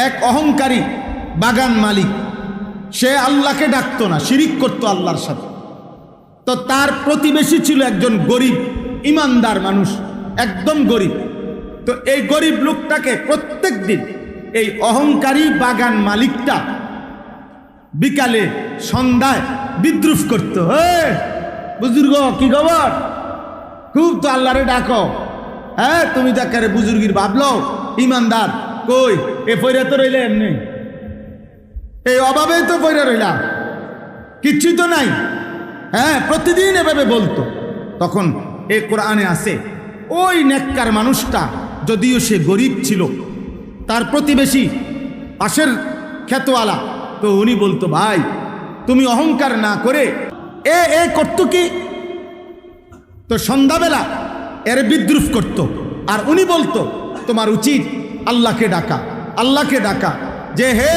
এক অহংকারী বাগান মালিক, সে আল্লাহকে ডাকতো না, শিরিক করতো আল্লাহর সাথে। তো তার প্রতিবেশী ছিল একজন গরিব ইমানদার মানুষ, একদম গরিব। তো এই গরিব লোকটাকে প্রত্যেক দিন এই অহংকারী বাগান মালিকটা বিকালে সন্ধ্যায় বিদ্রুপ করত। বুজুর্গ কি খবর, খুব তো আল্লাহরে ডাকো, হ্যাঁ তুমি তো একেবারে বুজুর্গির ভাবলো ইমানদার, কই এ পয়রা তো রইলে এমনি, এই অভাবে তো পয়রা রইলা, কিচ্ছুই তো নাই। হ্যাঁ প্রতিদিন এভাবে বলতো। তখন এই কোরআনে আছে ওই নেককার মানুষটা, যদিও সে গরিব ছিল, তার প্রতিবেশী পাশের ক্ষেতওয়ালা, তো উনি বলতো ভাই তুমি অহংকার না করে এ করতো কি, তো সন্ধ্যাবেলা এর বিদ্রুপ করত। আর উনি বলতো তোমার উচিত আল্লাহকে ডাকা, আল্লাহকে ডাকা, যে হে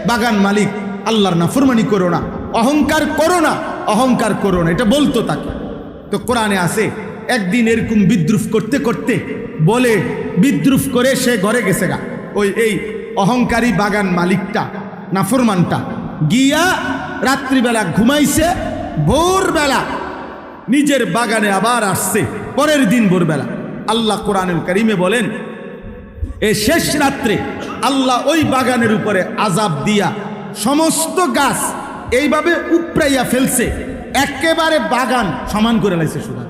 বাগান মালিক আল্লাহর নাফরমানি করো না, অহংকার করো না, অহংকার করো না, এটা বলতো তাকে। তো কোরআনে আছে একদিন এরকম বিদ্রুপ করতে করতে বলে বিদ্রুপ করে সে ঘরে গেছে গা, ওই এই অহংকারী বাগান মালিকটা নাফরমানটা গিয়া রাত্রিবেলা ঘুমাইছে, ভোরবেলা নিজের বাগানে আবার আসছে, পরের দিন ভোরবেলা। আল্লাহ কোরআনুল কারীমে বলেন এই শেষ রাত্রে আল্লাহ ওই বাগানের উপরে আযাব দিয়া সমস্ত গাছ এইভাবে উপড়াইয়া ফেলছে, একেবারে বাগান সমান করে লাইছে সুদা।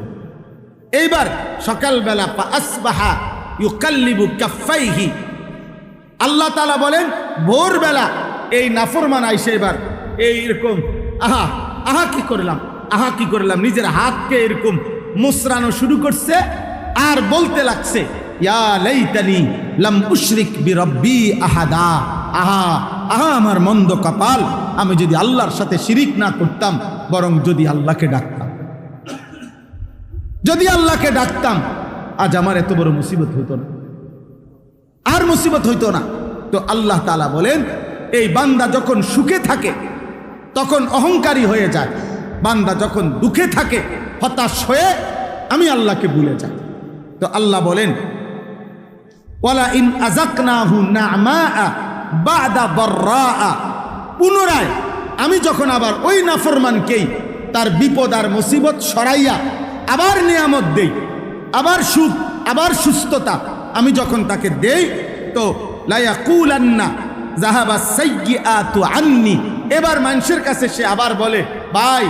এইবার সকালবেলা আসবাহা ইউকাল্লিবু কাফাইহি, আল্লাহ তাআলা বলেন ভোরবেলা এই নাফরমান আইসে এবার এইরকম আহা আহা কি করলাম, আহা কি করলাম, নিজের হাতকে এরকম মুসরানো শুরু করছে আর বলতে লাগছে ইয়া লাইতানি লাম উশরিক বিরব্বি আহাদা, আহা আহা আমার মন্দ কপাল, আমি যদি আল্লাহর সাথে শিরিক না করতাম, বরং যদি আল্লাহকে ডাকতাম, যদি আল্লাহকে ডাকতাম, আজ আমার এত বড় মুসিবত হইতো না, আর মুসিবত হইতো না। তো আল্লাহ তাআলা বলেন এই বান্দা যখন সুখে থাকে তখন অহংকারী হয়ে যায়, বান্দা যখন দুঃখে থাকে হতাশ হয়ে আমি আল্লাহকে ভুলে যাই। তো আল্লাহ বলেন ওয়ালা ইন আযাকনাহু না'মা বা'দা দাররা, পুনরায় আমি যখন আবার ওই নাফরমানকেই তার বিপদ আর মুসিবত সরাইয়া আবার নিয়ামত দেই, আবার সুখ, আবার সুস্থতা আমি যখন তাকে দেই, তো লা ইয়াকুলান্না যাহাবা সাইয়্যাতু আন্নি, এবার মানুষের কাছে সে আবার বলে ভাই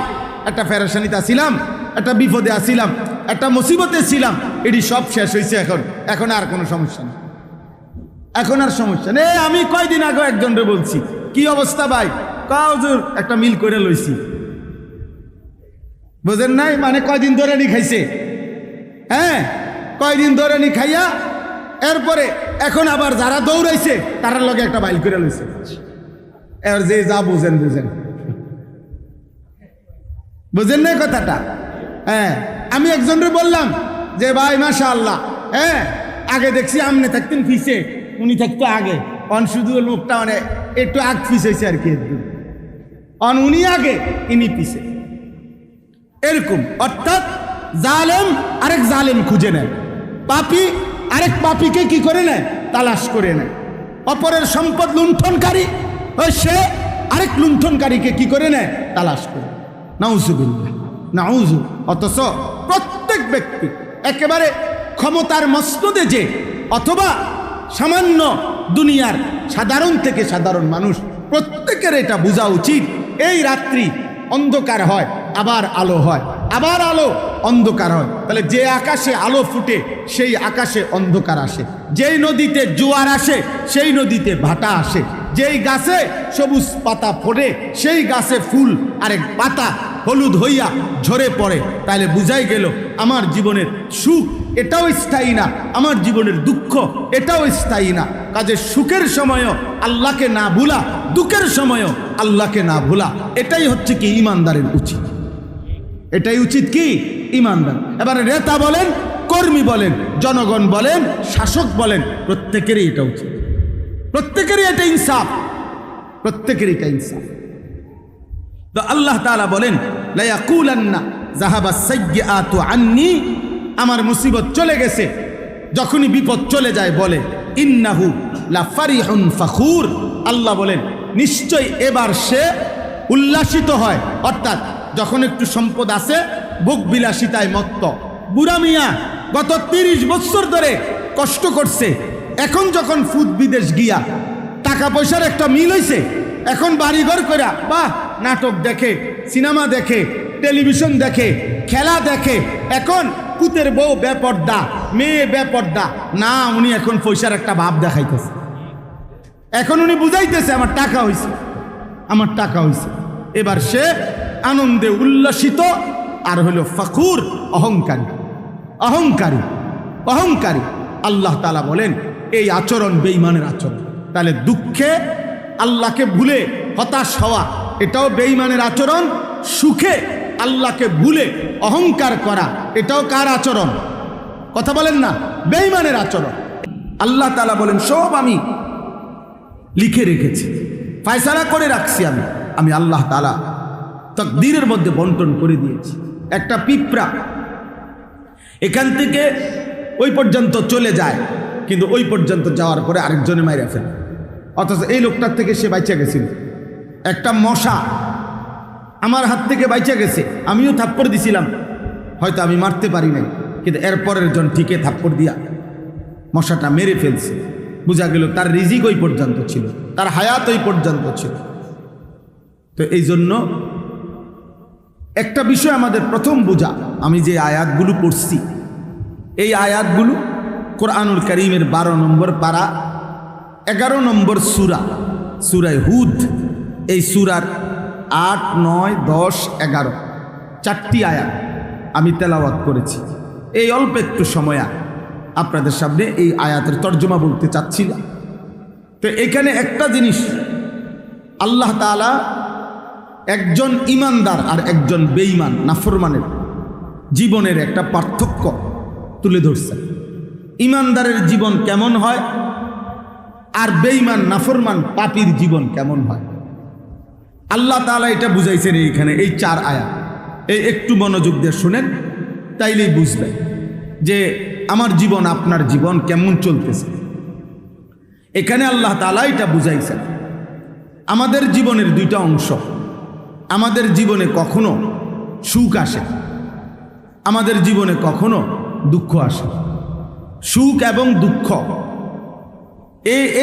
একটা পেরেশানিতে ছিলাম, একটা বিপদে ছিলাম, একটা মুসিবতে ছিলাম, এটি সব শেষ হয়েছে, এখন আর কোনো সমস্যা নেই, এখন আর সমস্যা নেই। আমি কয়দিন আগে একজনকে বলছি কি অবস্থা ভাই, হুজুর একটা মিল করে লইছি, বুঝেন নাই, মানে কয়দিন ধরে নি খাইছে, হ্যাঁ কয়দিন ধরে নি খাইয়া এরপরে এখন আবার যারা দৌড়াইছে তারার লগে একটা বাইল করে লইছে। এর যে যা বুঝেন বুঝেন, বুঝেন না কথাটা? হ্যাঁ আমি একজনকে বললাম যে ভাই মাশাআল্লাহ, হ্যাঁ আগে দেখছি আমনে থাকতেন পিছে, উনি থাকতো আগে, অন শুধু লোকটা মানে একটু আগ পিছে হয়েছে আর কি, অন উনি আগে ইনি পিছে, এরকম। অর্থাৎ জালেম আরেক জালেম খুঁজে নেয়, পাপী আরেক পাপীকে কি করে নেয়, তালাশ করে নেয়, অপরের সম্পদ লুণ্ঠনকারী সে আরেক লুণ্ঠনকারীকে কি করে নেয়, তালাশ করে। নাউজুবিল্লাহ, নাউজু। অথচ প্রত্যেক ব্যক্তি একেবারে ক্ষমতার মসনদে যে, অথবা সামান্য দুনিয়ার সাধারণ থেকে সাধারণ মানুষ, প্রত্যেকের এটা বোঝা উচিত এই রাত্রি অন্ধকার হয় আবার আলো হয়, আবার আলো অন্ধকার হয়। তাহলে যে আকাশে আলো ফুটে সেই আকাশে অন্ধকার আসে, যেই নদীতে জোয়ার আসে সেই নদীতে ভাটা আসে, যেই গাছে সবুজ পাতা ফোটে সেই গাছে ফুল আরেক পাতা হলুদ হইয়া ঝরে পড়ে। তাহলে বুঝাই গেল আমার জীবনের সুখ এটাও স্থায়ী না, আমার জীবনের দুঃখ এটাও স্থায়ী না। কাজে সুখের সময়ও আল্লাহকে না ভুলা, দুঃখের সময়ও আল্লাহকে না ভুলা, এটাই হচ্ছে কি ইমানদারের উচিত, এটাই উচিত কি ইমানদার। এবারে নেতা বলেন, কর্মী বলেন, জনগণ বলেন, শাসক বলেন, প্রত্যেকেরই এটা উচিত, প্রত্যেকেরই এটা ইনসাফ, প্রত্যেকেরই এটা ইনসাফ। তো আল্লাহ তাআলা বলেন লা ইয়াকুলান্না যাহাবা সাইয়্যাতু আন্নি, আমার মুসিবত চলে গেছে, যখনই বিপদ চলে যায় বলে ইন্নাহু লাফারিহুন ফাখুর। আল্লাহ বলেন নিশ্চয় এবার সে উল্লাসিত হয়, অর্থাৎ যখন একটু সম্পদ আছে ভোগ বিলাসিতায় মত্ত। বুড়া মিয়া গত 30 বছর ধরে কষ্ট করছে, এখন যখন ফুদ বিদেশ গিয়া টাকা পয়সার একটা মিল হইছে, এখন বাড়িঘর কইরা বাহ নাটক দেখে, সিনেমা দেখে, টেলিভিশন দেখে, খেলা দেখে, এখন পুতের বউ বেপর্দা, মেয়ে বেপর্দা না, উনি এখন পয়সার একটা ভাব দেখাইতেছে। এখন উনি বুঝাইতেছে আমার টাকা হইছে, আমার টাকা হইছে। এবার সে আনন্দে উল্লাসিত, আর হলো ফখুর অহংকারী, অহংকারী, অহংকারী। আল্লাহ তাআলা বলেন এই আচরণ বেঈমানের আচরণ। তাহলে দুঃখে আল্লাহকে ভুলে হতাশ হওয়া এটাও বেঈমানের আচরণ, সুখে আল্লাহকে ভুলে অহংকার করা এটাও কার আচরণ? কথা বলেন না, বেঈমানের আচরণ। আল্লাহ তাআলা বলেন সব আমি লিখে রেখেছি, ফয়সালা করে রাখছি, আমি আল্লাহ তাআলা তাকদীরের মধ্যে বন্টন করে দিয়েছি। একটা পিঁপড়া এখান থেকে ওই পর্যন্ত চলে যায়, কিন্তু ওই পর্যন্ত যাওয়ার পরে আরেকজনে মাইরা ফেলে, অথচ এই লোকটার থেকে সে বাইচা গেছিল। একটা মশা আমার হাত থেকে বাইচা গেছে, আমিও থাপ্পড় দিছিলাম, হয়তো আমি মারতে পারি নাই, কিন্তু এরপরের জন ঠিকই থাপ্পড় দিয়া মশাটা মেরে ফেলছে। বোঝা গেল তার রিজিক ওই পর্যন্ত ছিল, তার হায়াত ওই পর্যন্ত ছিল। তো এই জন্য একটা বিষয় আমাদের প্রথম বোঝা, আমি যে আয়াতগুলো পড়ছি এই আয়াতগুলো কোরআনুল কারীমের 12 নম্বর পারা 11 নম্বর সূরা, সূরা হুদ। এই সূরার 8, 9, 10, 11 চারটি আয়াত আমি তেলাওয়াত করেছি। এই অল্প একটু সময় আপনাদের সামনে এই আয়াতের তর্জমা বলতে চাচ্ছিলাম। তো এখানে একটা জিনিস আল্লাহ তাআলা একজন ইমানদার আর একজন বেঈমান নাফরমানের জীবনের একটা পার্থক্য তুলে ধরছেন। ইমানদারের জীবন কেমন হয় আর বেঈমান নাফরমান পাপীর জীবন কেমন হয়, আল্লাহ তাআলা এটা বুঝাইছেন এইখানে এই 4 আয়াত। এই একটু মনোযোগ দিয়ে শুনেন, তাইলেই বুঝবেন যে আমার জীবন আপনার জীবন কেমন চলতেছে। এখানে আল্লাহ তাআলা এটা বুঝাইছেন আমাদের জীবনের 2টা অংশ। আমাদের জীবনে কখনো সুখ আসে, আমাদের জীবনে কখনো দুঃখ আসে। সুখ এবং দুঃখ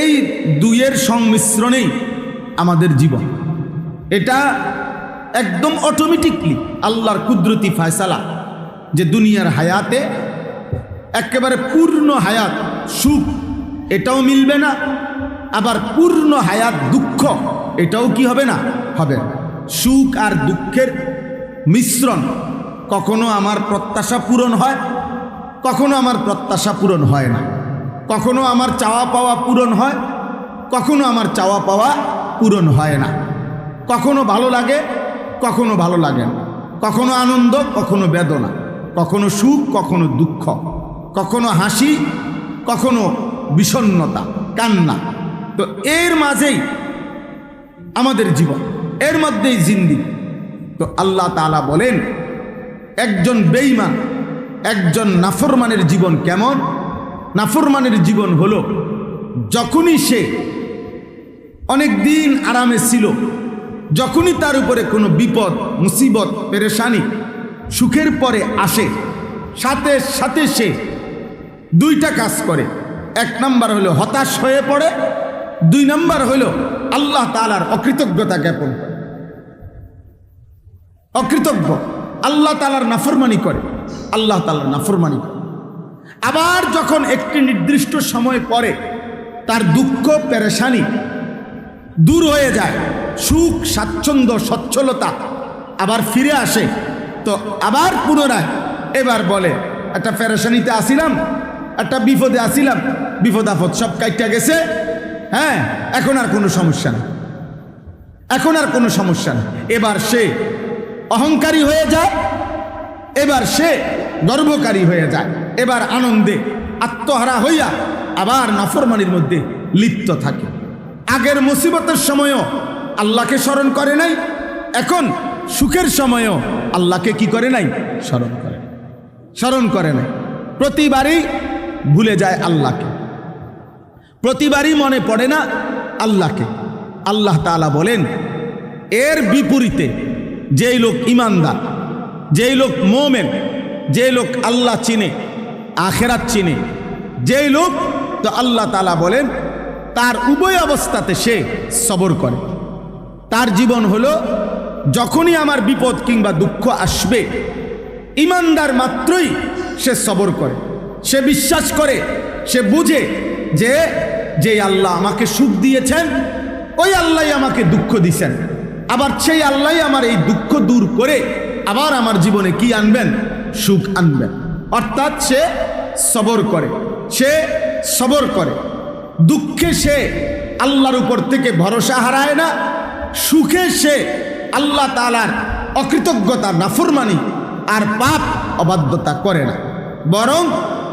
এই দুইয়ের সংমিশ্রণেই আমাদের জীবন। এটা একদম অটোমেটিকলি আল্লাহর কুদরতি ফয়সালা যে দুনিয়ার হায়াতে একেবারে পূর্ণ হায়াত সুখ এটাও মিলবে না, আবার পূর্ণ হায়াত দুঃখ এটাও কি হবে না, হবে না। সুখ আর দুঃখের মিশ্রণ। কখনো আমার প্রত্যাশা পূরণ হয়, কখনো আমার প্রত্যাশা পূরণ হয় না। কখনো আমার চাওয়া পাওয়া পূরণ হয়, কখনো আমার চাওয়া পাওয়া পূরণ হয় না। কখনো ভালো লাগে, কখনো ভালো লাগে না। কখনো আনন্দ, কখনো বেদনা, কখনো সুখ, কখনো দুঃখ, কখনো হাসি, কখনো বিষণ্ণতা, কান্না। তো এর মাঝেই আমাদের জীবন, এর মধ্যেই জিন্দেগি। তো আল্লাহ তাআলা বলেন একজন বেঈমান, একজন নাফরমানের জীবন কেমন? নাফরমানের জীবন হলো যখনই সে অনেক দিন আরামে ছিল, যখনই তার উপরে কোনো বিপদ, মুসিবত, পেরেশানি সুখের পরে আসে, সাথে সাথে সে 2টা কাজ করে। 1 নাম্বার হলো হতাশ হয়ে পড়ে, 2 নাম্বার হলো আল্লাহ তাআলার অকৃতজ্ঞতা জ্ঞাপন করে। অকৃতজ্ঞ, আল্লাহ তাআলার নাফরমানি করে, আল্লাহ তাআলার নাফরমানি করে। আবার যখন একটি নির্দিষ্ট সময় পরে তার দুঃখ পেরেশানি দূর হয়ে যায়, সুখ স্বাচ্ছন্দ্য সচ্ছলতা আবার ফিরে আসে, তো আবার পুনরায় এবার বলে একটা পেরেশানিতে আসিলাম, একটা বিপদে আসিলাম, বিপদ আপদ সব কাইটা গেছে, হ্যাঁ এখন আর কোনো সমস্যা নেই, এখন আর কোনো সমস্যা নেই। এবার সে অহংকারী হয়ে যায়, এবার সে গর্বকারী হয়ে যায়, এবার আনন্দে আত্মহারা হইয়া আবার নাফরমানির মধ্যে লিপ্ত থাকে। আগের মুসিবতের সময়ও আল্লাহকে স্মরণ করে নাই, এখন সুখের সময়ও আল্লাহকে কি করে নাই, স্মরণ করে নাই। প্রতিবারই ভুলে যায় আল্লাহকে। প্রতিবারই মনে পড়ে না আল্লাহকে। আল্লাহ তাআলা বলেন, এর বিপরীতে যেই লোক ইমানদার, যেই লোক মোমেন, যেই লোক আল্লাহ চিনে, আখেরাত চিনে, যেই লোক, তো আল্লাহ তাআলা বলেন তার উভয় অবস্থাতে সে সবর করে। তার জীবন হলো যখনই আমার বিপদ কিংবা দুঃখ আসবে, ইমানদার মাত্রই সে সবর করে। সে বিশ্বাস করে, সে বুঝে যে আল্লাহ আমাকে সুখ দিয়েছেন, ওই আল্লাহ আমাকে দুঃখ দিয়েছেন, আবার সেই আল্লাহ আমার এই দুঃখ দূর করে আবার আমার জীবনে কি আনবেন? সুখ আনবেন। অর্থাৎ সে সবর করে, সে সবর করে। দুঃখে সে আল্লাহর উপর থেকে ভরসা হারায় না, সুখে সে আল্লাহ তাআলার অকৃতজ্ঞতা, নাফরমানি আর পাপ অবাধ্যতা করে না, বরং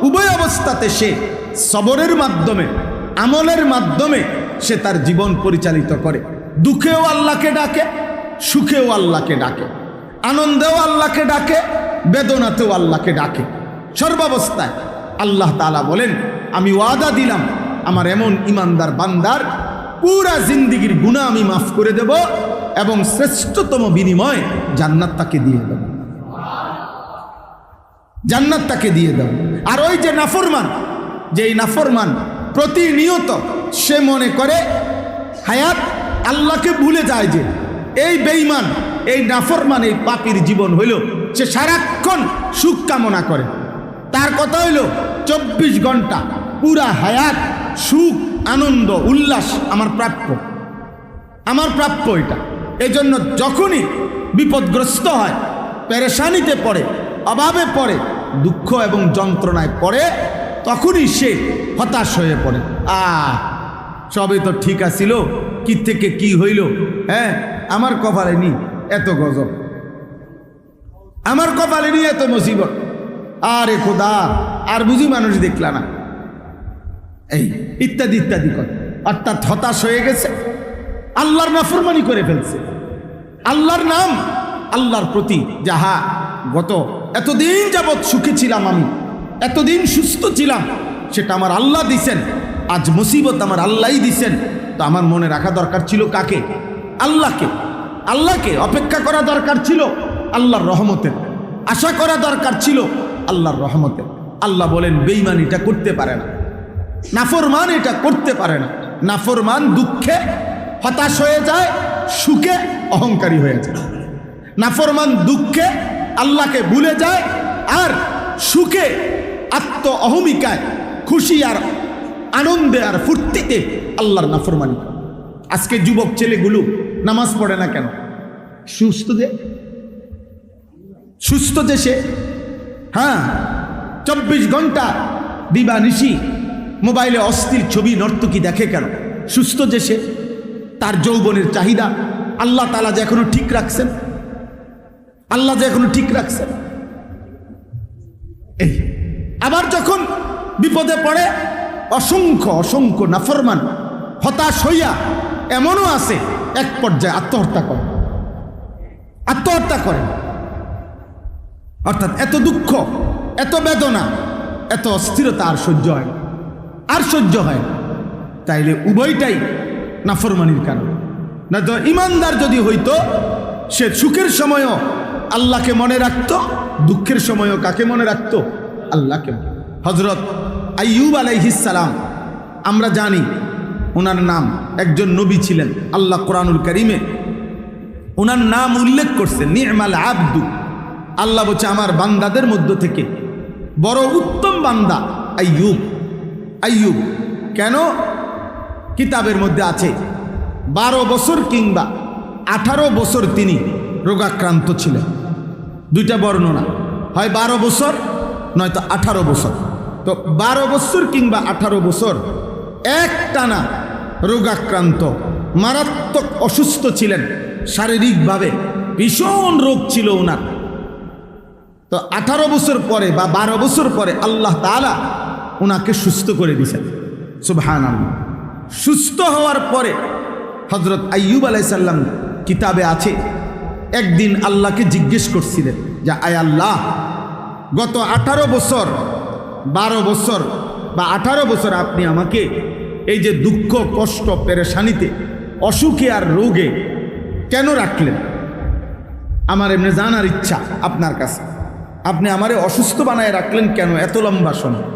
উভয় অবস্থাতে সে সবরের মাধ্যমে, আমলের মাধ্যমে সে তার জীবন পরিচালিত করে। দুঃখেও আল্লাহকে ডাকে, সুখেও আল্লাহকে ডাকে, আনন্দেও আল্লাহকে ডাকে, বেদনাতেও আল্লাহকে ডাকে। সর্বাবস্থায় আল্লাহ তাআলা বলেন, আমি ওয়াদা দিলাম আমার এমন ইমানদার বান্দার পুরা জিন্দিগির গুনাহ আমি মাফ করে দেব এবং শ্রেষ্ঠতম বিনিময় জান্নাত তাকে দিয়ে দেব, জান্নাত তাকে দিয়ে দেব। আর ওই যে নাফরমান, যেই নাফরমান প্রতিনিয়ত সে মনে করে হায়াত আল্লাহকে ভুলে যায়, যে এই বেঈমান, এই নাফরমান, এই পাপীর জীবন হইল সে সারাক্ষণ সুখ কামনা করে। তার কথা হইল 24 ঘন্টা পুরা হায়াত সুখ, আনন্দ, উল্লাস আমার প্রাপ্য, আমার প্রাপ্য এটা। এই জন্য যখনই বিপদগ্রস্ত হয়, পেরেশানিতে পড়ে, অভাবে পড়ে, দুঃখ এবং যন্ত্রণায় পড়ে, তখনই সে হতাশ হয়ে পড়ে। সবে তো ঠিক আছিল, কি থেকে কি হইল, হ্যাঁ আমার কপালে নি এত গজব, আমার কপালে নি এত মুসিবত, আরে খোদা আর বুঝি মানুষ দেখলা না, এই ইত্যাদি ইত্যাদি কথা। অর্থাৎ হতাশ হয়ে গেছে, আল্লাহর নাফরমানি করে ফেলছে। আল্লাহর নাম, আল্লাহর প্রতি যাহা গত এতদিন যাবৎ সুখে ছিলাম, আমি এতদিন সুস্থ ছিলাম, সেটা আমার আল্লাহ দিছেন, আজ মুসিবত আমার আল্লাহই দিছেন। তো আমার মনে রাখা দরকার ছিল কাকে? আল্লাহকে। আল্লাহকে অপেক্ষা করা দরকার ছিল আল্লাহর রহমতের, আশা করা দরকার ছিল আল্লাহর রহমতের। আল্লাহ বলেন বেঈমান এটা করতে পারে না, নাফরমান এটা করতে পারে না। নাফরমান দুঃখে হতাশ হয়ে যায়, সুখে অহংকারী হয়ে যায়। নাফরমান দুঃখে আল্লাহকে ভুলে যায়, আর সুখে আত্ম অহমিকায়, খুশি আর আনন্দে আর ফুর্তিতে আল্লাহর নাফরমানি। আজকে যুবক ছেলেগুলো নামাজ পড়ে না কেন? সুস্থ যে সে, হ্যাঁ 24 ঘন্টা দিবানিশি মোবাইলে অস্থির ছবি, নর্তকী দেখে কেন? সুস্থ যে সে, তার যৌবনের চাহিদা আল্লাহ তাআলা যে এখনো ঠিক রাখছেন, আল্লাহ যে এখনো ঠিক রাখছেন। এই আবার যখন বিপদে পড়ে, অসংখ্য অসংখ্য নাফরমান হতাশ হইয়া এমনও আছে এক পর্যায়ে আত্মহত্যা করে। অর্থাৎ এত দুঃখ, এত বেদনা, এত অস্থিরতা আর সহ্য হয় না। তাইলে উভয়টাই নাফরমানির কারণ। না তো ইমানদার যদি হইতো, সে সুখের সময়ও আল্লাহকে মনে রাখতো, দুঃখের সময়ও কাকে মনে রাখতো? আল্লাহকে। হযরত আইয়ুব আলাইহিস সালাম, আমরা জানি ওনার নাম, একজন নবী ছিলেন। আল্লাহ কোরআনুল কারীমে ওনার নাম উল্লেখ করছে, নি'মাল আবদু। আল্লাহ বলছে আমার বান্দাদের মধ্য থেকে বড় উত্তম বান্দা আইয়ুব। আইয়ুব কেন? কিতাবের মধ্যে আছে 12 বছর কিংবা 18 বছর তিনি রোগাক্রান্ত ছিলেন। দুইটা বর্ণনা, হয় 12 বছর নয়তো 18 বছর। তো 12 বছর কিংবা 18 বছর একটানা রোগাক্রান্ত, মারাত্মক অসুস্থ ছিলেন, শারীরিকভাবে ভীষণ রোগ ছিল ওনার। তো 18 বছর পরে বা 12 বছর পরে আল্লাহ তাআলা ওনাকে সুস্থ করে দিয়েছেন। সুবহানাল্লাহ। সুস্থ হওয়ার পরে হযরত আইয়ুব আলাইহিস সালাম কিতাবে আছে, একদিন আল্লাহকে জিজ্ঞেস করছিলেন যে আয় আল্লাহ, গত 18 বছর, 12 বছর বা 18 বছর আপনি আমাকে এই যে দুঃখ কষ্ট পেরেশানিতে অসুখে আর রোগে কেন রাখলেন? আমার এমনি জানার ইচ্ছা আপনার কাছে, আপনি আমারে অসুস্থ বানায় রাখলেন কেন এত লম্বা সময়?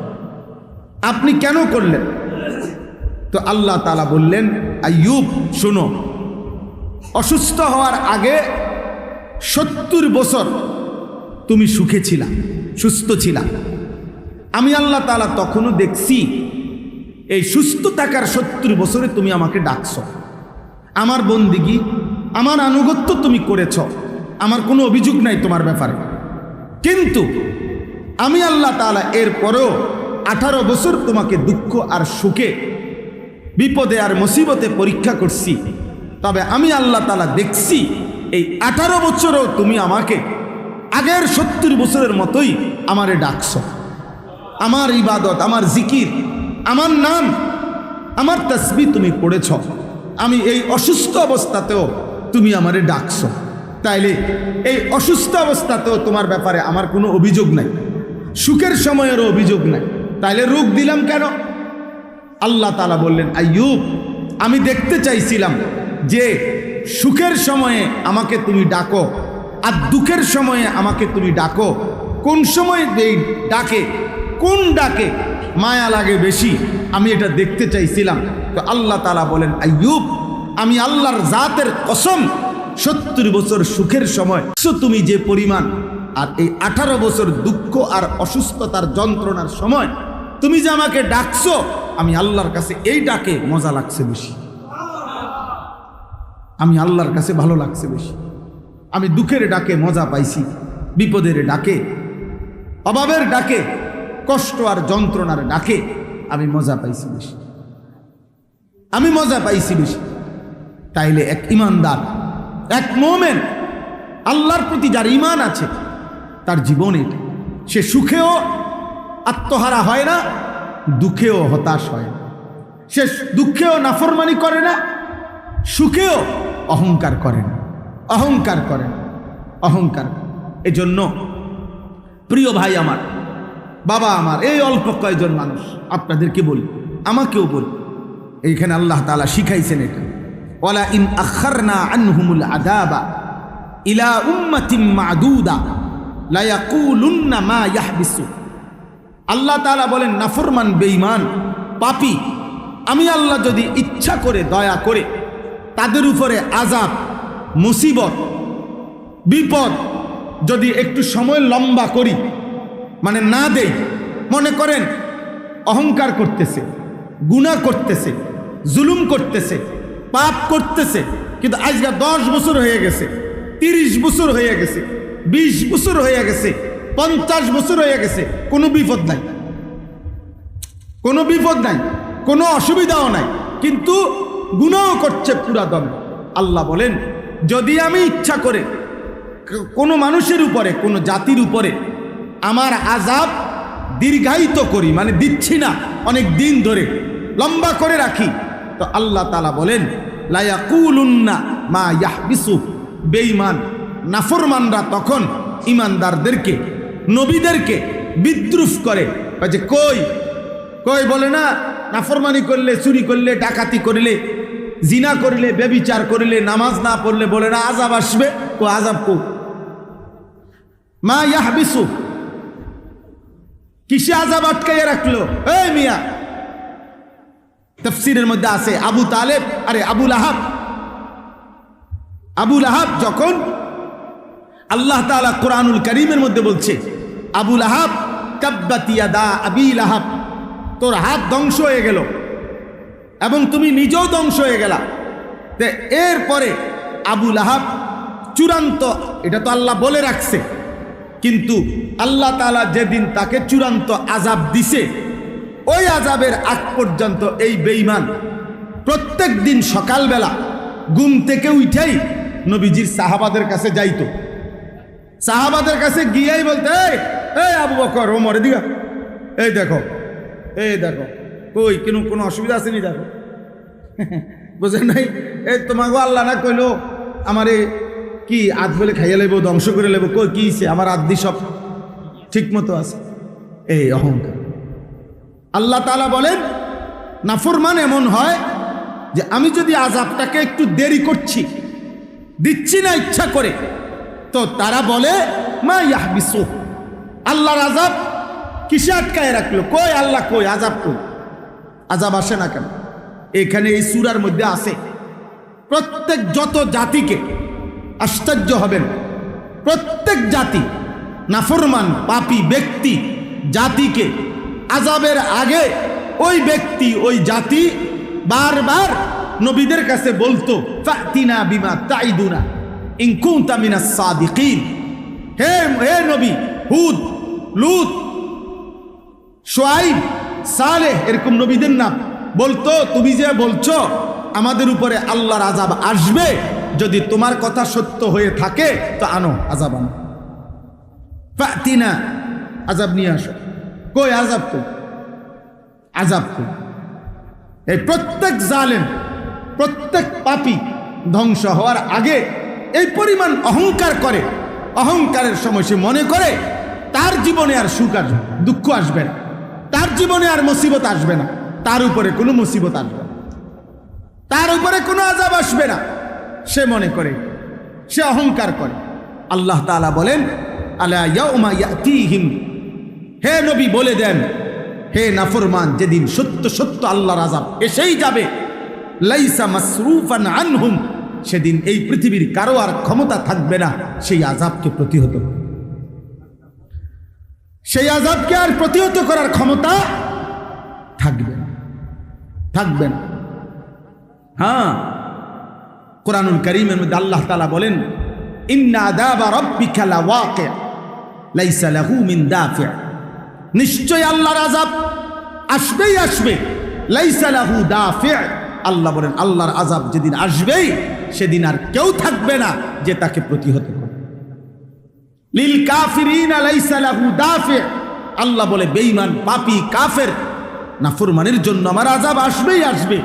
আপনি কেন করলেন? তো আল্লাহ তাআলা বললেন, আইয়ুব শোনো, অসুস্থ হওয়ার আগে 70 বছর তুমি সুখে ছিলা, সুস্থ ছিলা। আমি আল্লাহ তাআলা তখনও দেখছি এই সুস্থ থাকার 70 বছরে তুমি আমাকে ডাকছ, আমার বন্দিগি আমার আনুগত্য তুমি করেছ, আমার কোনো অভিযোগ নাই তোমার ব্যাপারে। কিন্তু আমি আল্লাহ তাআলা এরপরেও 18 বছর তোমাকে দুঃখ আর সুখে বিপদে আর মুসিবতে পরীক্ষা করছি। তবে আমি আল্লাহ তাআলা দেখছি এই 18 বছরও তুমি আমাকে আগের 70 বছরের মতোই আমারে ডাকছ। আমার ইবাদত, আমার জিকির, আমার নাম, আমার তাসবিহ তুমি পড়েছ। আমি এই অসুস্থ অবস্থাতেও তুমি আমারে ডাকছ। তাইলে এই অসুস্থ অবস্থাতেও তোমার ব্যাপারে আমার কোনো অভিযোগ নাই, সুখের সময়েরও অভিযোগ নাই। তাইলে রোগ দিলাম কেন? আল্লাহ তাআলা বললেন, আইয়ুব আমি দেখতে চাইছিলাম যে সুখের সময়ে আমাকে তুমি ডাকো আর দুঃখের সময়ে আমাকে তুমি ডাকো, কোন সময় এই ডাকে, কোন ডাকে মায়া লাগে বেশি, আমি এটা দেখতে চাইছিলাম। তো আল্লাহ তাআলা বলেন, আইয়ুব আমি আল্লাহর জাতের কসম 70 বছর সুখের সময় তুমি যে পরিমাণ, আর এই 18 বছর দুঃখ আর অসুস্থতার যন্ত্রণার সময় তুমি যে আমাকে ডাকছো, আমি আল্লাহর কাছে এই ডাকে মজা লাগছে বেশি, আমি আল্লাহর কাছে ভালো লাগছে বেশি। আমি দুঃখের ডাকে মজা পাইছি, বিপদের ডাকে, অভাবের ডাকে, কষ্ট আর যন্ত্রণার ডাকে আমি মজা পাইছি বেশি, আমি মজা পাইছি বেশি। তাইলে এক ইমানদার, এক মুমিন, আল্লাহর প্রতি যার ঈমান আছে, তার জীবনে সে সুখেও আত্মহারা হয় না, দুঃখেও হতাশ হয় না। সে দুঃখেও নাফরমানি করে না, সুখেও অহংকার করে না, অহংকার করে না, অহংকার। এজন্য প্রিয় ভাই আমার, বাবা আমার, এই অল্প কয়েকজন মানুষ আপনাদেরকে বলি, আমাকেও বলি, এইখানে আল্লাহ তাআলা শিখাইছেন এটা, ওয়ালা ইন আখারনা আনহুমুল আযাবা ইলা উম্মাতিন মা'দুদা লা ইয়াকুলুন্না মা ইয়াহবিসু। আল্লাহ তাআলা বলেন, নাফরমান, বেঈমান, পাপী, আমি আল্লাহ যদি ইচ্ছা করে, দয়া করে তাদের উপরে আযাব, মুসিবত, বিপদ যদি একটু সময় লম্বা করি, মানে না দেই, মনে করেন অহংকার করতেছে, গুনাহ করতেছে, জুলুম করতেছে, পাপ করতেছে, কিন্তু আজকে 10 বছর হয়ে গেছে, 30 বছর হয়ে গেছে, 20 বছর হয়ে গেছে, 50 বছর হয়ে গেছে, কোনো বিপদ নাই, কোনো বিপদ নাই, কোনো অসুবিধাও নাই, কিন্তু গুনাহ করছে পুরা দমে। আল্লাহ বলেন, যদি আমি ইচ্ছা করে কোনো মানুষের উপরে, কোনো জাতির উপরে আমার আযাব দীর্ঘায়িত করি, মানে দিচ্ছি না, অনেক দিন ধরে লম্বা করে রাখি, তো আল্লাহ তাআলা বলেন, লা ইয়াকুলুন্না মা ইয়াহবিসু। বেঈমান, নাফরমানরা তখন ইমানদারদেরকে, নবীদেরকে বিদ্রুপ করে, যে কই কই বলে না, নাফরমানি করলে, চুরি করলে, ডাকাতি করলে, জিনা করলে, ব্যভিচার করলে, নামাজ না পড়লে বলে না আযাব আসবে, কো আযাব কো, মা ইয়াহবিসু, কিসে আযাব আটকাইয়া রাখলো? এই মিয়া, তাফসীরের মধ্যে আছে আবু তালেব, আরে আবু লাহাব, আবু লাহাব যখন, আল্লাহ তাআলা কোরআনুল কারীমের মধ্যে বলছে, আবু লাহাব তাব্বাত ইয়াদা আবি লাহাব, তোর হাত ধ্বংস হয়ে গেল এবং তুমি নিজেও ধ্বংস হয়ে গেলা। এরপরে আবু লাহাব চূড়ান্ত, এটা তো আল্লাহ বলে রাখছে, কিন্তু আল্লাহ তাআলা যেদিন তাকে চূড়ান্ত আযাব দিছে, ওই আযাবের আগ পর্যন্ত এই বেঈমান প্রত্যেক দিন সকালবেলা ঘুম থেকে উঠেই নবীজির সাহাবাদের কাছে যাইতো, সাহাবাদের কাছে গিয়েই বলতে, এই আবু বকর, ওমর, এদিকে এই দেখো, এই দেখো, কই কেন, কোনো অসুবিধা আছে নি? দেখো, বুঝেন নাই? এই তোমাকে আল্লাহ না কইলো আমারে কি আদ বলে খাইয়া লেবো, ধ্বংস করে লেবো, কই কি আমার আদি সব ঠিক মতো আছে। এই অহংকার। আল্লাহ তাআলা বলেন, নাফরমান এমন হয় যে আমি যদি আযাবটাকে একটু দেরি করছি, দিচ্ছি না ইচ্ছা করে, তো তারা বলে মা ইয়াহবিসু, আল্লাহর আযাব কিসে আটকায় রাখলো? কই আল্লাহ, কই আযাব, কই আযাব আসে না কেন? এখানে এই সূরার মধ্যে আছে প্রত্যেক যত জাতিকে, আশ্চর্য হবেন, প্রত্যেক জাতি, নাফরমান পাপী ব্যক্তি জাতিকে আযাবের আগে ওই ব্যক্তি ওই জাতি বারবার নবীদের কাছে বলতো ফাতিনা বিমা তাইদুনা ইন কুনতা মিনাস সাদিকিন। হে নবী হুদ, লূত, শুআইব, সালেহ, এরকম নবীদের নাম বলতো, তুমি যে বলছো আমাদের উপরে আল্লাহর আযাব আসবে, যদি তোমার কথা সত্য হয়ে থাকে তো আনো আযাব, আনো, ফাতিনা, আযাব নিয়ে আসো। কই আযাব, কই আযাব, কই? এই প্রত্যেক জালেম, প্রত্যেক পাপী ধ্বংস হওয়ার আগে এই পরিমাণ অহংকার করে, অহংকারের সময় সে মনে করে তার জীবনে আর সুখ আসবে, দুঃখ আসবে না, তার জীবনে আর মুসিবত আসবে না, তার উপরে কোনো মুসিবত আসবে না, তার উপরে কোনো আযাব আসবে না, সে মনে করে, সে অহংকার করে। আল্লাহ তাআলা বলেন আলা ইয়াউমা ইয়াতিহিম, হে নবী বলে দেন, হে নাফরমান, যেদিন সত্য সত্য আল্লাহর আযাব এসেই যাবে, লাইসা মাসরুফান আনহুম, সেদিন এই পৃথিবীর কারো আর ক্ষমতা থাকবে না সেই আযাবকে প্রতিহত, সেই আযাবকে আর প্রতিহত করার ক্ষমতা থাকবে না, থাকবে না। হ্যাঁ, কোরআনুল কারীমের মধ্যে আল্লাহ তাআলা বলেন ইন্না আযাবা রাব্বিকা লাওয়াকি লাইসা লাহু মিন দাফি', নিশ্চয় আল্লাহর আযাব আসবেই আসবে, লাইসা লাহু দাফি', আল্লাহ বলেন আল্লাহর আযাব যেদিন আসবেই সেদিন আর কেউ থাকবে না যে তাকে প্রতিহত করবে। লিল কাফিরিনা লাইসা লাহু দাফি', আল্লাহ বলে বেঈমান, পাপী, কাফের, নাফরমানের জন্য আমার আযাব আসবেই আসবে,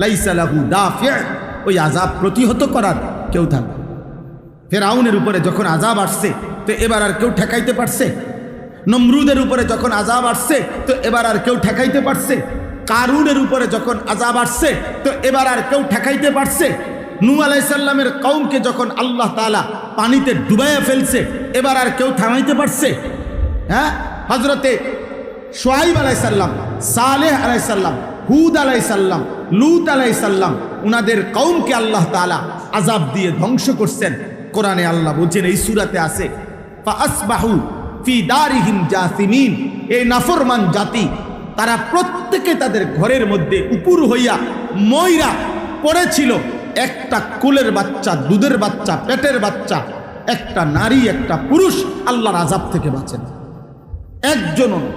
লাইসা লাহু দাফি', ওই আযাব প্রতিহত করার কেউ থাকবে। ফেরাউনের উপরে যখন আযাব আসছে তো এবার আর কেউ ঠেকাইতে পারছে? নমরুদের উপরে যখন আযাব আসছে তো এবার আর কেউ ঠেকাইতে পারছে? কারুনের উপরে যখন আযাব আসছে তো এবার আর কেউ ঠেকাইতে পারছে? নূহ আলাইহিস সালামের কওমকে যখন আল্লাহ তাআলা পানিতে ডুবাইয়া ফেলছে, এবার আর কেউ থামাইতে পারছে? হ্যাঁ, হযরতে শুআইব আলাইহিস সালাম, সালেহ আলাইহিস সালাম, হুদ আলাইহিস সালাম, লূত আলাইহিস সালাম, উনাদের কওমকে আল্লাহ তাআলা আযাব দিয়ে ধ্বংস করছেন। কোরআনে আল্লাহ বলছেন, এই সূরাতে আছে ফাআসবাহু ফি দারিহিম জাসিমিন, এই নাফরমান জাতি তারা প্রত্যেকে তাদের ঘরের মধ্যে উপুর হইয়া ময়রা পড়েছিল। একটা কোলের বাচ্চা, দুধের বাচ্চা, পেটের বাচ্চা, একটা নারী, একটা পুরুষ আল্লাহর আযাব থেকে বাঁচেন, একজনও না,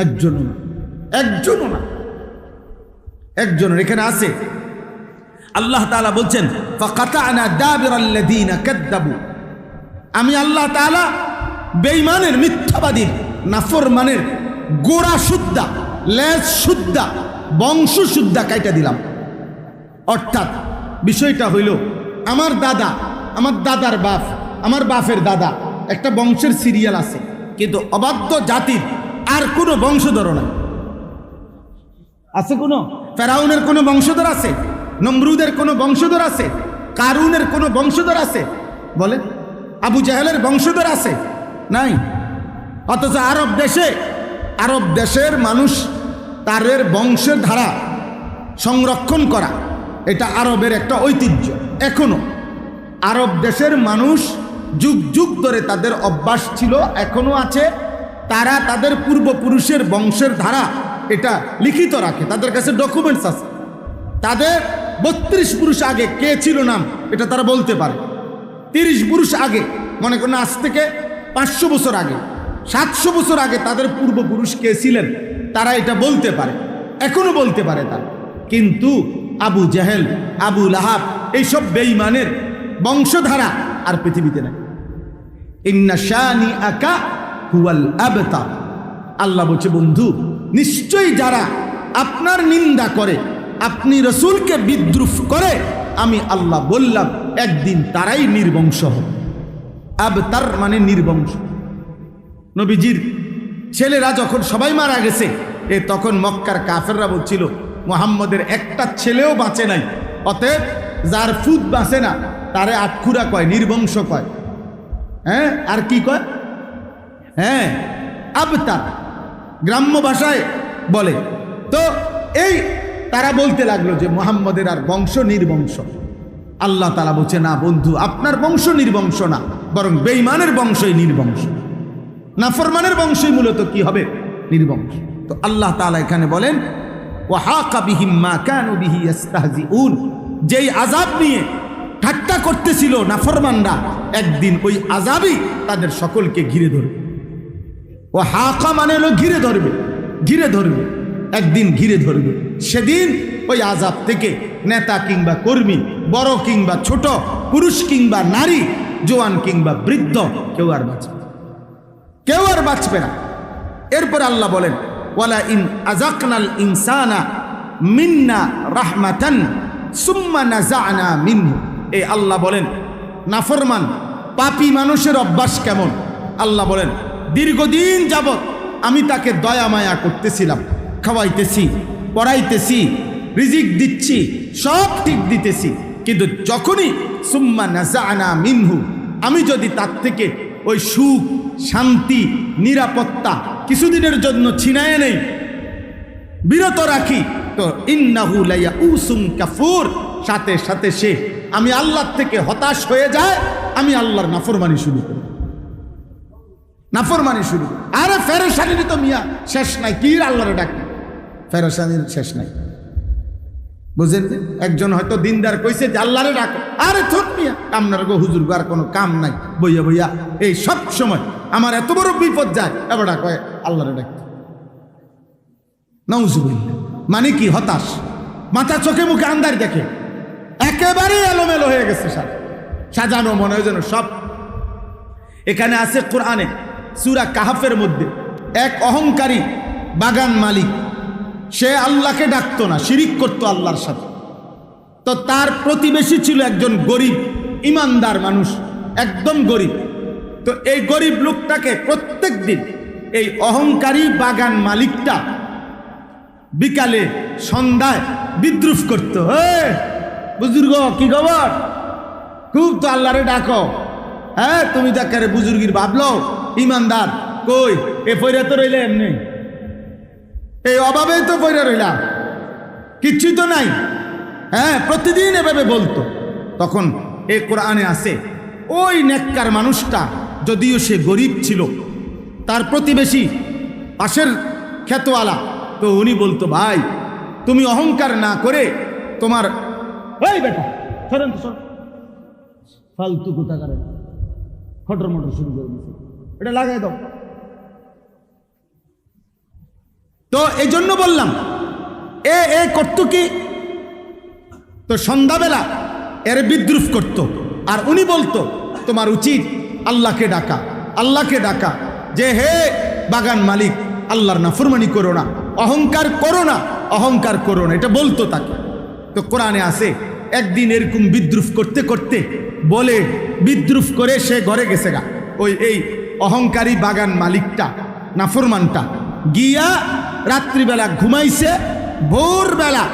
একজনও না, একজনও না, একজনের। এখানে আছে আল্লাহ তাআলা বলছেন ফাকাতানা দাবিরাল্লাযীনা কাযযাবু, আমি আল্লাহ তাআলা বেঈমানের, মিথ্যাবাদীর, নাফরমানের গোড়া সুদ্ধা, লেজ সুদ্ধা, বংশ সুদ্ধা কাইটা দিলাম। অর্থাৎ বিষয়টা হইল আমার দাদা, আমার দাদার বাপ, আমার বাপের দাদা, একটা বংশের সিরিয়াল আছে, কিন্তু অবাধ্য জাতির আর কোনো বংশধর নাই। আছে কোনো? ফেরাউনের কোনো বংশধর আছে? নমরুদের কোনো বংশধর আছে? কারুনের কোনো বংশধর আছে? বলে আবু জাহেলের বংশধর আছে? নাই। অথচ আরব দেশের মানুষ তাদের বংশের ধারা সংরক্ষণ করা, এটা আরবের একটা ঐতিহ্য। এখনো আরব দেশের মানুষ যুগ যুগ ধরে তাদের অভ্যাস ছিল, এখনো আছে, তারা তাদের পূর্বপুরুষের বংশের ধারা এটা লিখিত রাখে, তাদের কাছে ডকুমেন্টস আছে। তাদের 32 পুরুষ আগে কে ছিল নাম এটা তারা বলতে পারে। 30 পুরুষ আগে, মনে করেন আজ থেকে 500 বছর আগে, 700 বছর আগে তাদের পূর্বপুরুষ কে ছিলেন তারা এটা বলতে পারে, এখনো বলতে পারে তারা। কিন্তু আবু জাহেল, আবু লাহাব, এইসব বেঈমানের বংশধারা আর পৃথিবীতে নাই। ইন্না শানিআকা হুয়াল আবতার, আল্লাহ বলছে বন্ধু, নিশ্চয়ই যারা আপনার নিন্দা করে, আপনি রসুলকে বিদ্রুপ করে, আমি আল্লাহ বললাম একদিন তারাই নির্বংশ হবে। আবতার মানে নির্বংশ। নবীজির ছেলেরা যখন সবাই মারা গেছে, তখন মক্কার কাফেররা বলছিল মুহাম্মদের একটা ছেলেও বাঁচে নাই। অতএব যার ফুট বাঁচে না তারে আটখুরা কয়, নির্বংশ কয়। হ্যাঁ, আর কি কয়? হ্যাঁ, আবতার গ্রাম্য ভাষায় বলে। তো এই তারা বলতে লাগলো যে মুহাম্মদের আর বংশ নির্বংশ। আল্লাহ তাআলা বলছে, না বন্ধু, আপনার বংশ নির্বংশ না, বরং বেঈমানের বংশই নির্বংশ। নাফরমানের বংশই মূলত কি হবে? নির্বংশ। তো আল্লাহ তাআলা এখানে বলেন, ওয়াহাকা বিহিম মা কানু বিহি ইস্তাহজিউন, যেই আযাব নিয়ে ঠাট্টা করতেছিল নাফরমানরা, একদিন ওই আযাবই তাদের সকলকে ঘিরে ধরবে। ওয়াহাকা মানে হলো ঘিরে ধরবে, ঘিরে ধরবে, একদিন ঘিরে ধরবে। সেদিন ওই আযাব থেকে নেতা কিংবা কর্মী, বড় কিংবা ছোট, পুরুষ কিংবা নারী, জওয়ান কিংবা বৃদ্ধ, কেউ আর বাঁচবে, কেউ আর বাঁচবে না। এরপর আল্লাহ বলেন, ওয়ালা ইন আযাকনাল ইনসানা মিন্না রাহমাতান সুম্মা নাযা'না মিনহু। এই আল্লাহ বলেন নাফরমান পাপী মানুষের অভ্যাস কেমন। আল্লাহ বলেন, দীর্ঘদিন যাবৎ আমি তাকে দয়া মায়া করতেছিলাম, খাওয়াইতেছি, পড়াইতেছি, রিজিক দিচ্ছি, সব ঠিক দিতেছি, কিন্তু যখনই সুম্মা নাযা'না মিনহু, আমি যদি তার থেকে ওই সুখ, শান্তি, নিরাপত্তা কিছুদিনের জন্য ছিনায় নেই, বিরত রাখি, তো ইন্নাহু লায়াউসুন কাফুর, সাথে সাথে সে আমি আল্লাহর থেকে হতাশ হয়ে যায়, আমি আল্লাহর নাফরমানি শুরু করি, নাফরমানি শুরু করি। আরে ফেরেশানির তো মিয়া শেষ নাই, কি আল্লাহরে ডাকি, ফেরেশানির শেষ নাই। বুঝেন? একজন হয়তো দিনদার কইছে যে আল্লাহরে ডাকো, আরে থুত মিয়া, আপনার গো হুজুর আর কোনো কাম নাই, বইয়া বইয়া এই সব সময় আমার এত বড় বিপদ যায়, এবার কয় আল্লাহরে ডাকতে। নাউজুবিল্লাহ, মানে কি? হতাশ, মাথা চোখে মুখে আন্দার দেখে, একেবারে এলোমেলো হয়ে গেছে, সাজানো মনে হয় যেন সব। এখানে আছে কোরআনে সূরা কাহফের মধ্যে, এক অহংকারী বাগান মালিক, সে আল্লাহকে ডাকতো না, শিরিক করতো আল্লাহর সাথে। তো তার প্রতিবেশী ছিল একজন গরিব ইমানদার মানুষ, একদম গরিব। তো এই গরিব লোকটাকে প্রত্যেক দিন এই অহংকারী বাগান মালিকটা বিকালে সন্ধ্যায় বিদ্রুপ করতো, বুজুর্গ কি খবর, খুব তো আল্লাহরে ডাকো, হ্যাঁ তুমি দেখারে বুজুর্গির ভাবলো, ইমানদার কই, এ পয়রা তো রইলে এমনি, এই অভাবেই তো পয়রা রইলাম, কিচ্ছুই তো নাই। হ্যাঁ, প্রতিদিন এভাবে বলতো। তখন এই কোরআনে আছে, ওই নেককার মানুষটা যদিও সে গরিব ছিল, তার প্রতিবেশী পাশের ক্ষেতওয়ালা, তো উনি বলতো, ভাই তুমি অহংকার না করে তোমার, এই বেটা সরেন তো, সর, ফালতু কোথা করে খটর মটর শুরু করে দিচ্ছে, এটা লাগাই দাও। তো এই জন্য বললাম, এ করতো কি, তো সন্ধ্যাবেলা এর বিদ্রুপ করত, আর উনি বলতো তোমার উচিত আল্লাহকে ডাকা, আল্লাহকে ডাকা, যে হে বাগান মালিক, আল্লাহর নাফরমানি করো না, অহংকার করো না, অহংকার করো না, এটা বলতো তাকে। তো কোরআনে আছে, একদিন এরকম বিদ্রুপ করতে করতে বলে বিদ্রুপ করে সে ঘরে গেছে গা, ওই এই অহংকারী বাগান মালিকটা, নাফরমানটা গিয়া রাত্রিবেলা ঘুমাইছে, ভোরবেলা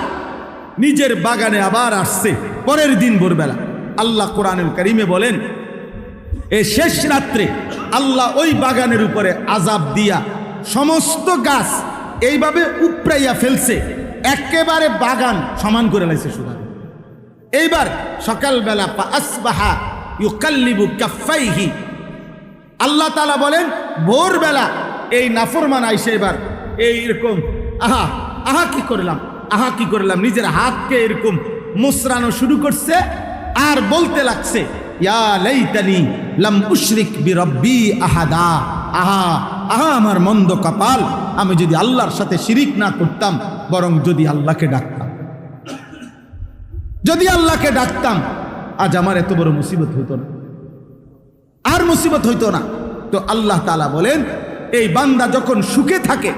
নিজের বাগানে আবার আসছে, পরের দিন ভোরবেলা। আল্লাহ কোরআনুল কারীমে বলেন, এই শেষ রাত্রে আল্লাহ ওই বাগানের উপরে আযাব দিয়া সমস্ত গাছ এইভাবে উপড়াইয়া ফেলছে, একেবারে বাগান সমান করে লাইছে সুদা। এইবার সকালবেলা আসবাহা ইউকাল্লিবু কাফাইহি, আল্লাহ তাআলা বলেন ভোরবেলা এই নাফরমান আইসে এবার এইরকম আহা আহা কি করলাম, আহা কি করলাম, নিজের হাতকে এরকম মুসরানো শুরু করছে, আর বলতে লাগছে, ইয়া লাইতানি লাম উশরিক বিরব্বি আহাদা, আহা আহা আমার মন্দ কপাল, আমি যদি আল্লাহর সাথে শিরিক না করতাম, বরং যদি আল্লাহকে ডাকতাম, যদি আল্লাহকে ডাকতাম, আজ আমার এত বড় মুসিবত হইতো না, আর মুসিবত হইতো না। তো আল্লাহ তাআলা বলেন, এই বান্দা যখন সুখে থাকে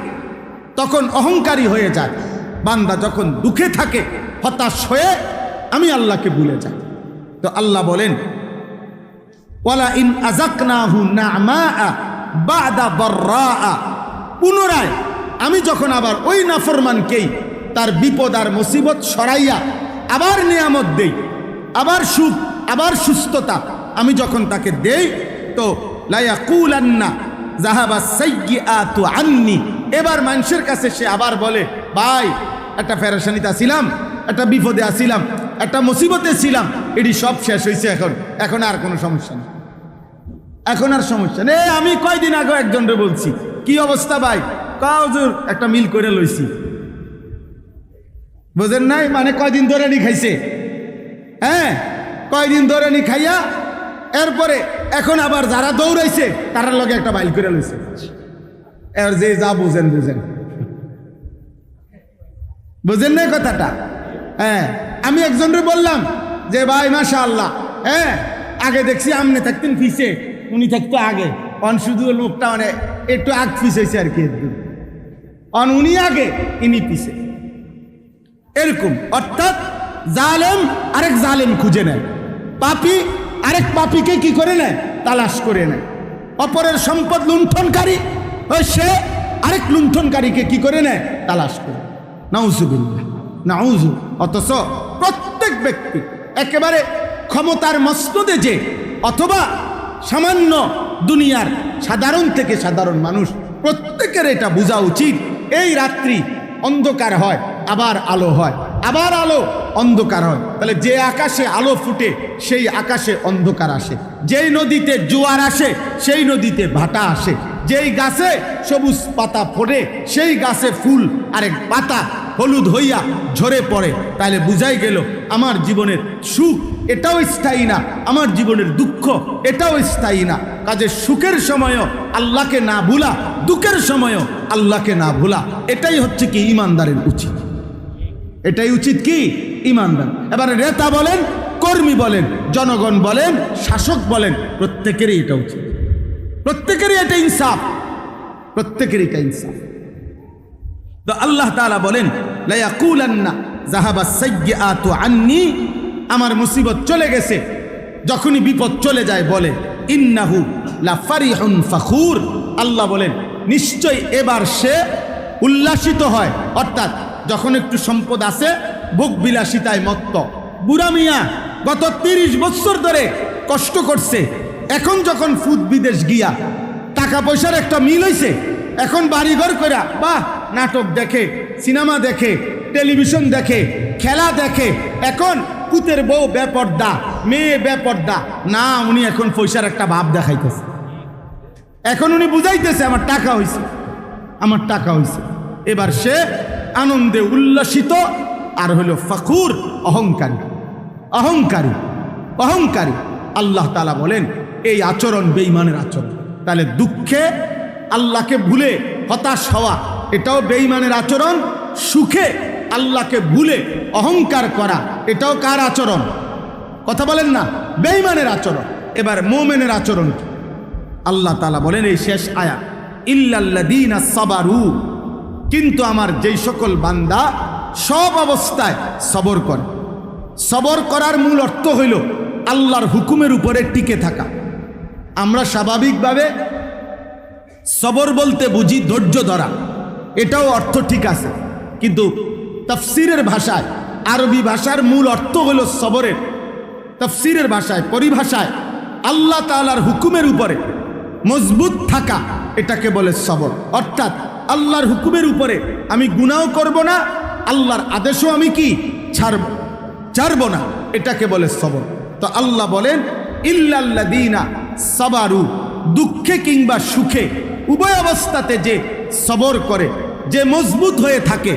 তখন অহংকারী হয়ে যায়, বান্দা যখন দুঃখে থাকে হতাশ হয়ে আমি আল্লাহকে ভুলে যাই। তো আল্লাহ বলেন, ওয়ালা ইন আযাকনাহু না'মাআ বা'দা দাররাআ, পুনরায় আমি যখন আবার ওই নাফরমানকেই তার বিপদ আর মুসিবত সরাইয়া আবার নিয়ামত দেই, আবার সুখ, আবার সুস্থতা আমি যখন তাকে দেই, তো লা ইয়াকুলান্না যাহাবা সাইয়্যাতু আন্নি, এবার মানুষের কাছে সে আবার বলে, ভাই একটা পেরেশানিতে ছিলাম, একটা বিপদে আসিলাম, একটা মুসিবতে ছিলাম, এটি সব শেষ হয়েছে, এখন আর কোনো সমস্যা নেই, এখন আর সমস্যা নেই। আমি কয়দিন আগে একজনকে বলছি, কি অবস্থা ভাই? হুজুর একটা মিল করে লইছি। বুঝেন নাই? মানে কয়দিন ধরে নি খাইছে, হ্যাঁ কয়দিন ধরে নি খাইয়া এরপরে এখন আবার যারা দৌড়াইছে তারার লগে একটা বাইল করে লইছে। এবার যে যা বুঝেন বুঝেন, বুঝেন না কথাটা? হ্যাঁ, আমি একজনকে বললাম যে ভাই মাশাআল্লাহ, হ্যাঁ আগে দেখছি আমনে থাকতেন পিছে, উনি থাকতো আগে, অন শুধু লোকটা মানে একটু আগ পিছ হয়েছে আর কি, অন উনি আগে ইনি পিছে, এরকম। অর্থাৎ জালেম আরেক জালেম খুঁজে নেয়, পাপী আরেক পাপীকে কি করে নেয়? তালাশ করে নেয়। অপরের সম্পদ লুণ্ঠনকারী সে আরেক লুণ্ঠনকারীকে কি করে নেয়? তালাশ করে। নাউজুবিল্লাহ, নাউজু। অথচ প্রত্যেক ব্যক্তি একেবারে ক্ষমতার মস্তদে যে, অথবা সামান্য দুনিয়ার সাধারণ থেকে সাধারণ মানুষ, প্রত্যেকের এটা বোঝা উচিত, এই রাত্রি অন্ধকার হয় আবার আলো হয়, আবার আলো অন্ধকার হয়। তাহলে যে আকাশে আলো ফুটে সেই আকাশে অন্ধকার আসে, যেই নদীতে জোয়ার আসে সেই নদীতে ভাটা আসে, যেই গাছে সবুজ পাতা ফোটে সেই গাছে ফুল আরেক পাতা হলুদ হইয়া ঝরে পড়ে। তাহলে বুঝাই গেল আমার জীবনের সুখ এটাও স্থায়ী না, আমার জীবনের দুঃখ এটাও স্থায়ী না। কাজে সুখের সময়ও আল্লাহকে না ভুলা, দুঃখের সময়ও আল্লাহকে না ভুলা, এটাই হচ্ছে কি ইমানদারের উচিত, এটাই উচিত কি ইমানদার। এবার নেতা বলেন, কর্মী বলেন, জনগণ বলেন, শাসক বলেন, প্রত্যেকেরই এটা উচিত, প্রত্যেকেরই এটা ইনসাফ, প্রত্যেকেরই এটা ইনসাফ। তো আল্লাহ তাআলা বলেন, লা ইয়াকুলান্না যাহাবা সাইয়্যাতু আন্নি, আমার মুসিবত চলে গেছে, যখনই বিপদ চলে যায় বলে ইন্নাহু লা ফারিহুন ফাখুর, আল্লাহ বলেন নিশ্চয় এবার সে উল্লাসিত হয়। অর্থাৎ যখন একটু সম্পদ আছে ভোগ বিলাসিতায় মত্ত। বুড়া মিয়া গত 30 বছর ধরে কষ্ট করছে, এখন যখন ফুদ বিদেশ গিয়া টাকা পয়সার একটা মিল হইছে, এখন বাড়িঘর কইরা বাহ নাটক দেখে, সিনেমা দেখে, টেলিভিশন দেখে, খেলা দেখে, এখন পুতের বউ বেপর্দা, মেয়ে বেপর্দা না, উনি এখন পয়সার একটা ভাব দেখাইতেছে, এখন উনি বুঝাইতেছে আমার টাকা হইছে, আমার টাকা হইছে। এবার সে আনন্দে উল্লাসিত, আর হলো ফখুর, অহংকারী, অহংকারী, অহংকারী। আল্লাহ তাআলা বলেন এই আচরণ বেঈমানের আচরণ। তাহলে দুঃখে আল্লাহকে ভুলে হতাশ হওয়া এটাও বেঈমানের আচরণ, সুখে আল্লাহকে ভুলে অহংকার করা এটাও কার আচরণ? কথা বলেন না, বেঈমানের আচরণ। এবার মুমিনের আচরণ কি? আল্লাহ তাআলা বলেন এই শেষ আয়াত, ইল্লাল্লাযীনা সাবারু, কিন্তু আমার যেই সকল বান্দা সব অবস্থায় সবর করে। সবর করার মূল অর্থ হইল আল্লাহর হুকুমের উপরে টিকে থাকা। আমরা স্বাভাবিকভাবে সবর বলতে বুঝি ধৈর্য ধরা, এটাও অর্থ ঠিক আছে, কিন্তু তাফসীরের ভাষায়, আরবি ভাষার মূল অর্থ হইল সবরের, তাফসীরের ভাষায়, পরিভাষায় আল্লাহ তাআলার হুকুমের উপরে মজবুত থাকা, এটাকে বলে সবর। অর্থাৎ আল্লাহর হুকুমের উপরে আমি গুনাহ করব না, আল্লাহর আদেশও আমি কি ছাড়ব না, এটাকে বলে সবর। তো আল্লাহ বলেন ইল্লাল্লাযীনা সাবারু, দুঃখে কিংবা সুখে উভয় অবস্থাতে যে সবর করে, যে মজবুত হয়ে থাকে,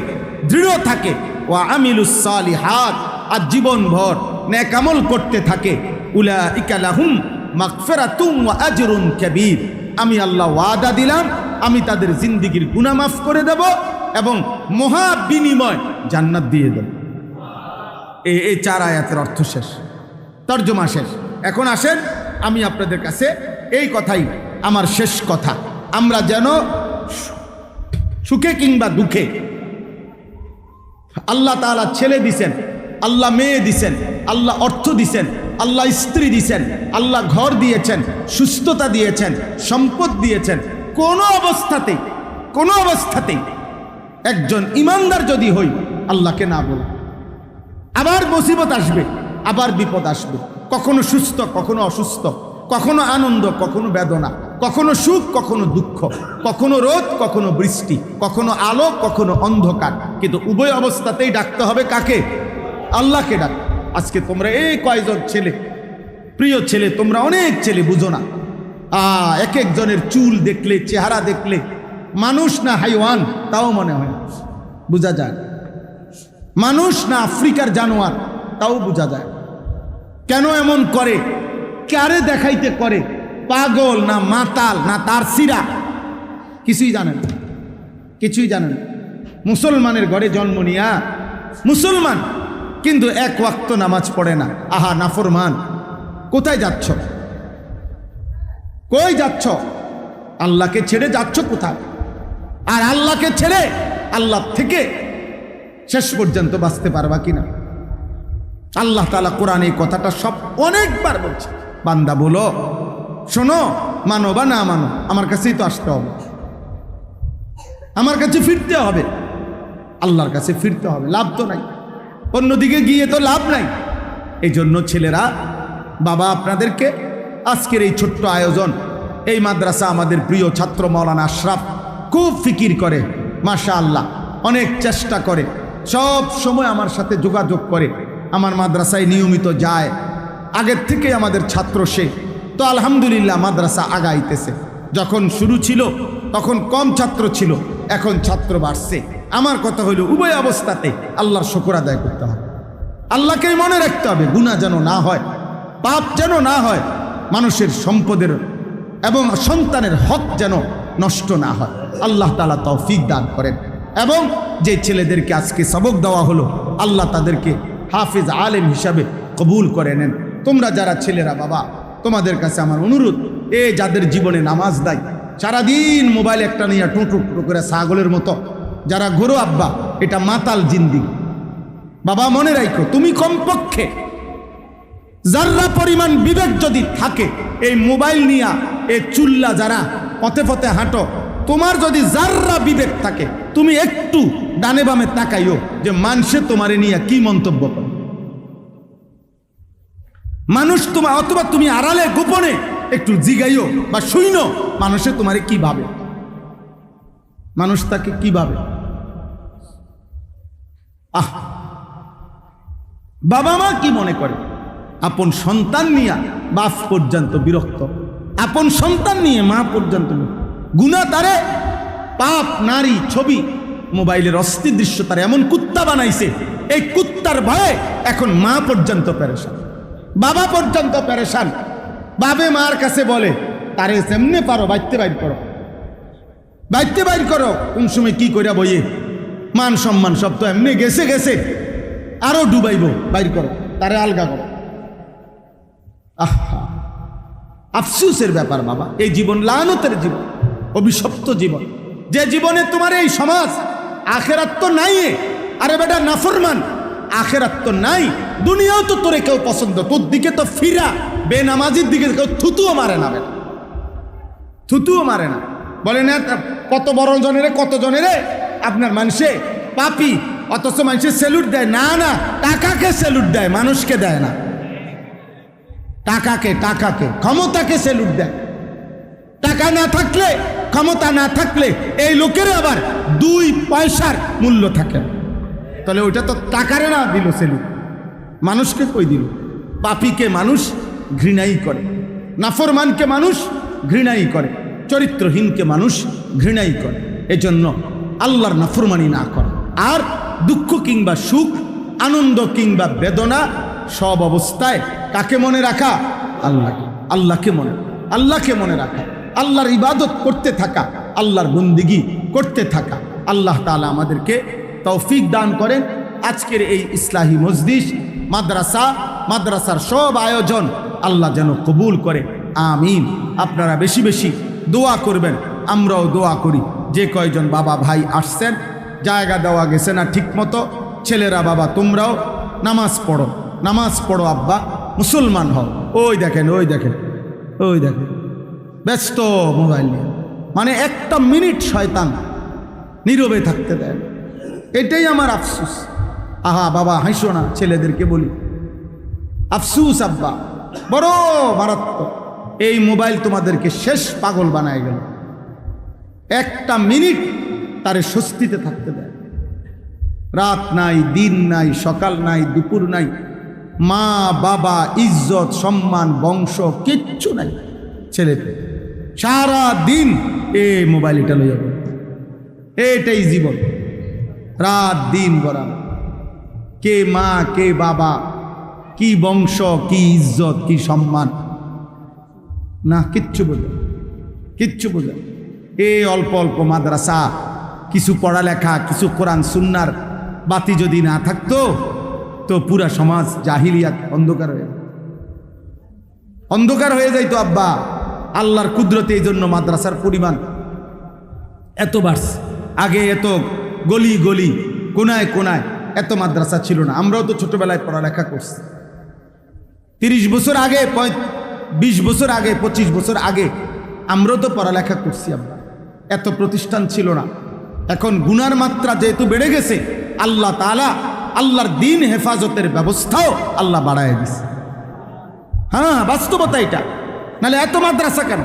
দৃঢ় থাকে, ওয়া আমিলুস সালিহাত, আর জীবনভর নেক আমল করতে থাকে, উলাইকা লাহুম মাগফিরাতুম ওয়া আজরুন কাবীর, আমি আল্লাহ ওয়াদা দিলাম আমি তাদের জিন্দেগীর গুনাহ মাফ করে দেব এবং মহা বিনিময় জান্নাত দিয়ে দেব। এই 4 আয়াতের অর্থ শেষ, তর্জমা শেষ। এখন আসেন আমি আপনাদের কাছে এই কথাই আমার শেষ কথা, আমরা যেন সুখে কিংবা দুঃখে, আল্লাহ তাআলা ছেলে দিছেন, আল্লাহ মেয়ে দিছেন, আল্লাহ অর্থ দিছেন, আল্লাহ স্ত্রী দিছেন, আল্লাহ ঘর দিয়েছেন, সুস্থতা দিয়েছেন, সম্পদ দিয়েছেন, কোনো অবস্থাতেই একজন ইমানদার যদি হই আল্লাহকে না বলে। আবার মুসিবত আসবে, আবার বিপদ আসবে, কখনো সুস্থ কখনো অসুস্থ, কখনো আনন্দ কখনো বেদনা, কখনো সুখ কখনো দুঃখ, কখনো রোদ কখনো বৃষ্টি, কখনো আলো কখনো অন্ধকার, কিন্তু উভয় অবস্থাতেই ডাকতে হবে কাকে? আল্লাহকে ডাক। আজকে তোমরা এই কয়জন ছেলে, প্রিয় ছেলে, তোমরা অনেক ছেলে বুঝো না। এক একজনের চুল দেখলে, চেহারা দেখলে মানুষ না হাইওয়ান তাও মনে হয়, বোঝা যায়। মানুষ না আফ্রিকার জানোয়ার তাও বোঝা যায়। কেন এমন করে? কারে দেখাইতে করে? পাগল না মাতাল না তার সিরা? কিছুই জানেন, কিছুই জানেন। মুসলমানের ঘরে জন্ম নিয়া মুসলমান, কিন্তু এক ওয়াক্ত নামাজ পড়ে না। আহা নাফরমান, কোথায় যাচ্ছ? কই যাচ্ছ? আল্লাহকে ছেড়ে যাচ্ছ কোথায়? আর আল্লাহকে ছেড়ে আল্লাহ থেকে শেষ পর্যন্ত বাঁচতে পারবা কিনা? আল্লাহ তাআলা কোরআনে এই কথাটা সব অনেকবার বলছে, বান্দা বলো, শোনো, মানো বা না মানো, আমার কাছেই তো আসতে হবে, আমার কাছে ফিরতে হবে, আল্লাহর কাছে ফিরতে হবে, লাভ তো নাই, অন্যদিকে গিয়ে তো লাভ নাই। এই জন্য ছেলেরা, বাবা আপনাদেরকে আজকের এই ছোট্ট আয়োজন, এই মাদ্রাসা আমাদের প্রিয় ছাত্র মাওলানা আশরাফ খুব ফিকির করে, মাশাআল্লাহ, অনেক চেষ্টা করে, সব সময় আমার সাথে যোগাযোগ করে, আমার মাদ্রাসায় নিয়মিত যায়, আগের থেকে আমাদের ছাত্র সে। তো আলহামদুলিল্লাহ মাদ্রাসা আগাইতেছে। যখন শুরু ছিল তখন কম ছাত্র ছিল, এখন ছাত্র বাড়ছে। আমার কথা হইল উভয় অবস্থাতে আল্লাহর শুকর আদায় করতে হবে, আল্লাহকেই মনে রাখতে হবে, গুনাহ যেন না হয়, পাপ যেন না হয়, মানুষের সম্পদের এবং সন্তানের হক যেন নষ্ট না হয়। আল্লাহ তাআলা তৌফিক দান করেন। এবং যে ছেলেদেরকে আজকে সবক দেওয়া হলো, আল্লাহ তাদেরকে হাফিজ আলেম হিসাবে কবুল করে নেন। তোমরা যারা ছেলেরা, বাবা তোমাদের কাছে আমার অনুরোধ, যাদের জীবনে নামাজ দেয়, সারাদিন মোবাইল একটা নিয়ে টুটু করে ছাগলের মতো যারা ঘোরো, আব্বা এটা মাতাল জিন্দিগি। বাবা মনে রাখো, তুমি কমপক্ষে যারা পরিমাণ বিবেক যদি থাকে, এই মোবাইল নিয়া এই চুল্লা যারা পথে পথে হাঁটো, তোমার যদি যারা বিবেক থাকে, তুমি একটু ডানে বামে তাকাইও যে মানুষে তোমারে নিয়ে কি মন্তব্য করে। মানুষ তোমার, অথবা তুমি আড়ালে গোপনে একটু জিগাইও বা শুইনো, মানুষে তোমারে কি ভাবে, মানুষ তাকে কি ভাবে। বাবা মা কি মনে করে? আপন সন্তান নিয়ে বাপ পর্যন্ত বিরক্ত, আপন সন্তান নিয়ে মা পর্যন্ত গুনাহ তারে, পাপ, নারী, ছবি, মোবাইলের অস্থির দৃশ্য তারা এমন কুত্তা বানাইছে, এই কুত্তার ভয়ে এখন মা পর্যন্ত পেরেশান, বাবা পর্যন্ত পেরেশান। বাবে মার কাছে বলে, তারে যেমনে পারো বাইতে বাইর করো, বাইতে বাইর করো, কোন সময় কি কইরা বইয়ে, মান সম্মান সব তো এমনি গেছে গেছে, আরো ডুবাইব, বাইর করো, তারে আলগা করো। আহা, আফসোসের ব্যাপার বাবা, এই জীবন লানতের জীবন, অভিশপ্ত জীবন, যে জীবনে তোমার এই সমাজ, আখেরাত তো নাই। আরে বেটা নাফরমান, আখেরাত তো নাই, দুনিয়াও তো তোরে কেউ পছন্দ, তোর দিকে তো ফিরা, বেনামাজির দিকে কেউ থুতুও মারে না, বেটা থুতুও মারে না। বলে না কত বড় জনেরে, কত জনেরে আপনার মানুষে পাপি, অথচ মানুষের স্যালুট দেয় না, না টাকাকে স্যালুট দেয়, মানুষকে দেয় না। টাকাকে, টাকাকে, ক্ষমতাকে স্যালুট দেয়। টাকা না থাকলে, ক্ষমতা না থাকলে এই লোকের আবার 2 পয়সার মূল্য থাকে। তাহলে ওইটা তো টাকারে না দিল স্যালুট, মানুষকে কই দিল? পাপীকে মানুষ ঘৃণাই করে, নাফরমানকে মানুষ ঘৃণাই করে, চরিত্রহীনকে মানুষ ঘৃণাই করে। এজন্য আল্লাহর নাফরমানি না করে। আর দুঃখ কিংবা সুখ, আনন্দ কিংবা বেদনা, সব অবস্থায় কাকে মনে রাখা? আল্লাহকে, আল্লাহকে মনে, আল্লাহকে মনে রাখা, আল্লাহর ইবাদত করতে থাকা, আল্লাহর বন্দিগি করতে থাকা। আল্লাহ তাআলা আমাদেরকে তৌফিক দান করেন। আজকের এই ইসলাহি মজলিস, মাদ্রাসা, মাদ্রাসার সব আয়োজন আল্লাহ যেন কবুল করে, আমিন। আপনারা বেশি বেশি দোয়া করবেন, আমরাও দোয়া করি। যে কয়জন বাবা ভাই আসছেন, জায়গা দেওয়া গেছে না ঠিক মতো, ছেলেরা বাবা তোমরাও নামাজ পড়ো, নামাজ পড়ো আব্বা, মুসলমান হও। ওই দেখেন, ওই দেখেন, ওই দেখেন ব্যস্ত মোবাইল নিয়ে, মানে একটা মিনিট শয়তান নীরবে থাকতে দেয়। এটাই আমার আফসোস। আহা বাবা হাসো না, ছেলেদেরকে বলি আফসুস আব্বা, বড় মারাত্মক। এই মোবাইল তোমাদেরকে শেষ পাগল বানায় গেল। একটা মিনিট তারে স্বস্তিতে থাকতে দেয়। রাত নাই, দিন নাই, সকাল নাই, দুপুর নাই, মা বাবা, ইজ্জত সম্মান, বংশ কিচ্ছু নাই ছেলেতে। সারা দিন এই মোবাইল এটা লইয়া গেল। এটাই জীবন, রাত দিন গড়ানো। কে মা, কে বাবা, কি বংশ, কি ইজ্জত, কি সম্মান, না কিচ্ছু বোঝে, কিচ্ছু বোঝে। এই অল্প অল্প মাদ্রাসা, কিছু পড়ালেখা, কিছু কোরআন সুন্নার বাতি যদি না থাকতো তো পুরা সমাজ জাহিলিয়াত অন্ধকার হয়ে যাইতো আব্বা। আল্লাহর কুদরতে এই জন্য মাদ্রাসার পরিমাণ এত বাড়ছে। আগে এত গলি গলি কোনায় কোনায় এত মাদ্রাসা ছিল না। আমরাও তো ছোটবেলায় পড়ালেখা করছি। 30 বছর আগে, 20 বছর আগে, 25 বছর আগে আমরাও তো পড়ালেখা করছি আব্বা। এত প্রতিষ্ঠান ছিল না। এখন গুনার মাত্রা যেহেতু বেড়ে গেছে, আল্লাহ তাআলা আল্লাহর দিন হেফাজতের ব্যবস্থাও আল্লাহ বাড়ায় দিছে। হ্যাঁ, বাস্তবতা এটা। নাহলে এত মাদ্রাসা কেন?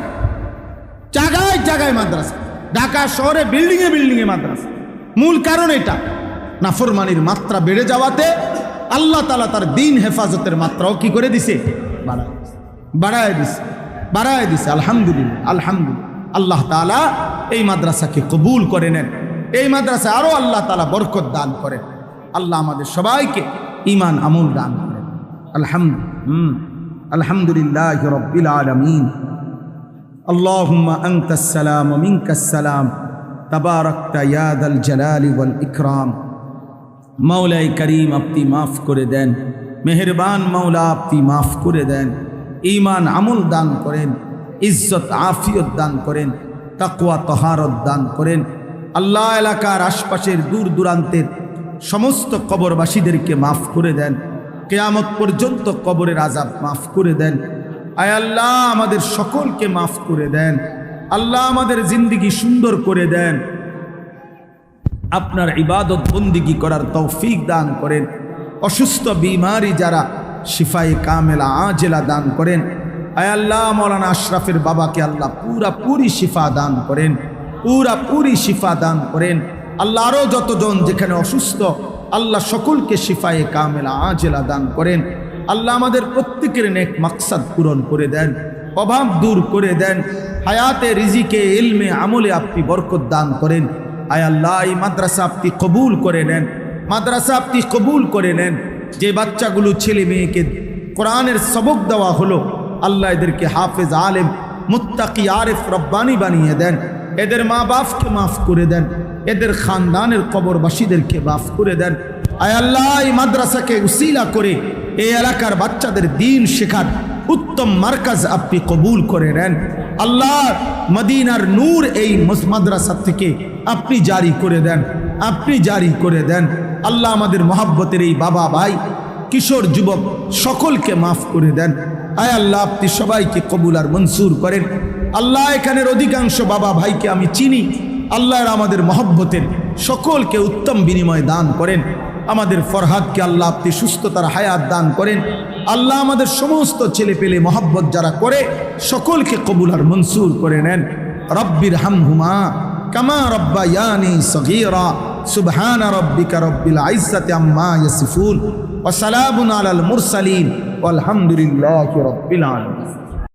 জায়গায় জায়গায় মাদ্রাসা, ঢাকা শহরে বিল্ডিংয়ে বিল্ডিংয়ে মাদ্রাসা। মূল কারণ এটা, নাফরমানির মাত্রা বেড়ে যাওয়াতে আল্লাহ তাআলা তার দিন হেফাজতের মাত্রাও কি করে দিছে? বাড়ায় দিছে। আলহামদুলিল্লাহ, আলহামদুলিল্লাহ। আল্লাহ তাআলা এই মাদ্রাসাকে কবুল করে নেন। এই মাদ্রাসা আরো আল্লাহ তাআলা বরকত দান করেন। আল্লাহ আমাদের সবাইকে ঈমান আমল দান করেন। আলহামদুলিল্লাহি রাব্বিল আলামিন। আল্লাহুম্মা আনতাস সালাম ওয়া মিনকাস সালাম, তাবারাকতা ইয়া যাল জালালি ওয়াল ইকরাম। মাওলাই করিম, আপনি মাফ করে দেন। মেহেরবান মাওলা, আপনি মাফ করে দেন। ঈমান আমল দান করেন, ইজ্জত আফিয়ত দান করেন, তাকওয়া তাহারত দান করেন। আল্লাহ এলাকার আশপাশের দূর দূরান্তের সমস্ত কবরবাসীদেরকে মাফ করে দেন। কিয়ামত পর্যন্ত কবরের আযাব মাফ করে দেন। আয় আল্লাহ, আমাদের সকলকে মাফ করে দেন। আল্লাহ, আমাদের জিন্দেগি সুন্দর করে দেন। আপনার ইবাদত বন্দিগি করার তৌফিক দান করেন। অসুস্থ বিমারি যারা, শিফায়ে কামেলা আজেলা দান করেন। আয় আল্লাহ, মৌলানা আশরাফের বাবাকে আল্লাহ পুরি শিফা দান করেন, পুরি শিফা দান করেন। আল্লাহ আরও যতজন যেখানে অসুস্থ, আল্লাহ সকলকে শিফায়ে কামেলা আজেলা দান করেন। আল্লাহ আমাদের প্রত্যেকের নেক মাকসাদ পূরণ করে দেন, অভাব দূর করে দেন। হায়াতে, রিজিকে, ইলমে, আমলে আপনি বরকত দান করেন। আয় আল্লাহ, এই মাদ্রাসা আপনি কবুল করে নেন, মাদ্রাসা আপনি কবুল করে নেন। যে বাচ্চাগুলো, ছেলে মেয়েকে কোরআনের সবক দেওয়া হলো, আল্লাহ এদেরকে হাফেজ, আলেম, মুত্তাকি, আরিফ, রব্বানি বানিয়ে দেন। এদের মা বাপকে মাফ করে দেন। এদের খানদানের কবরবাসীদেরকে মাফ করে দেন। আয় আল্লাহ, এই মাদ্রাসাকে উসিলা করে এই এলাকার বাচ্চাদের দিন শেখার উত্তম মার্কাজ আপনি কবুল করে নেন। আল্লাহ, মদিনার নূর এই মাদ্রাসা থেকে আপনি জারি করে দেন, আপনি জারি করে দেন। আল্লাহ, আমাদের মহাব্বতের এই বাবা, ভাই, কিশোর, যুবক সকলকে মাফ করে দেন। আয় আল্লাহ, আপনি সবাইকে কবুল আর মনসুর করেন। আল্লাহ, এখানের অধিকাংশ বাবা ভাইকে আমি চিনি। আল্লাহর আমাদের মহব্বতের সকলকে উত্তম বিনিময় দান করেন। আমাদের ফরহাদকে আল্লাহ আপনি সুস্থতার হায়াত দান করেন। আল্লাহ, আমাদের সমস্ত ছেলে পেলে মহব্বত যারা করে সকলকে কবুল আর মনসুর করে নেন। রব্বির হামহুমা কামা রব্বায়ানি সগীরা। সুবহান রব্বিকা রব্বিল ইজ্জাতি আম্মা ইয়াসিফুন ওয়া সালামুন আলাল মুরসালিন ওয়ালহামদুলিল্লাহি রাব্বিল আলামিন।